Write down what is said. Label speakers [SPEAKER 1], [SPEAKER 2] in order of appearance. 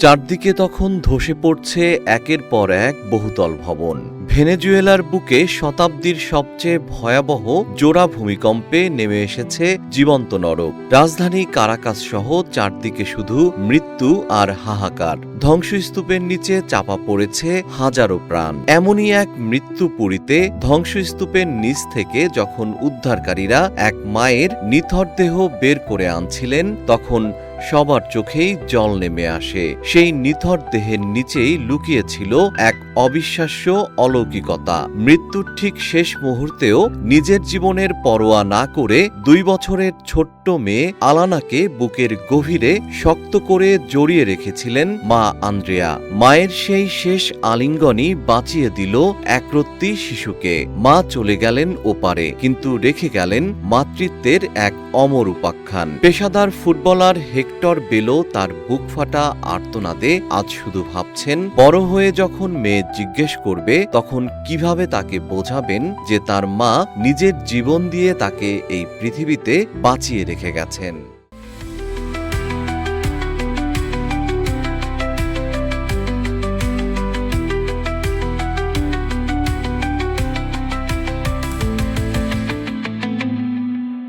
[SPEAKER 1] চারদিকে তখন ধসে পড়ছে একের পর এক বহুতল ভবন। ভেনেজুয়েলার বুকে শতাব্দীর সবচেয়ে ভয়াবহ জোড়া ভূমিকম্পে নেমে এসেছে জীবন্ত নরক। রাজধানী কারাকাস সহ চারদিকে শুধু মৃত্যু আর হাহাকার। ধ্বংসস্তূপের নিচে চাপা পড়েছে হাজারো প্রাণ। এমনই এক মৃত্যুপুরীতে ধ্বংসস্তূপের নিচ থেকে যখন উদ্ধারকারীরা এক মায়ের নিথর দেহ বের করে আনছিলেন, তখন সবার চোখেই জল নেমে আসে। সেই নিথর দেহের নিচেই লুকিয়েছিল এক অবিশ্বাস্য অলৌকিকতা। মৃত্যুর ঠিক শেষ মুহূর্তেও নিজের জীবনের পরোয়া না করে 2 বছরের ছোট্ট মেয়ে আলানাকে বুকের গভীরে শক্ত করে জড়িয়ে রেখেছিলেন মা আন্দ্রেয়া। মায়ের সেই শেষ আলিঙ্গনই বাঁচিয়ে দিল একরত্তি শিশুকে। মা চলে গেলেন ওপারে, কিন্তু রেখে গেলেন মাতৃত্বের এক অমর উপাখ্যান। পেশাদার ফুটবলার হেক্টর বেলো তার বুক ফাটা আর্তনাদে আজ শুধু ভাবছেন, বড় হয়ে যখন মেয়ে জিজ্ঞেস করবে তখন কিভাবে তাকে বোঝাবেন যে তার মা নিজের জীবন দিয়ে তাকে এই পৃথিবীতে বাঁচিয়ে রেখে গেছেন।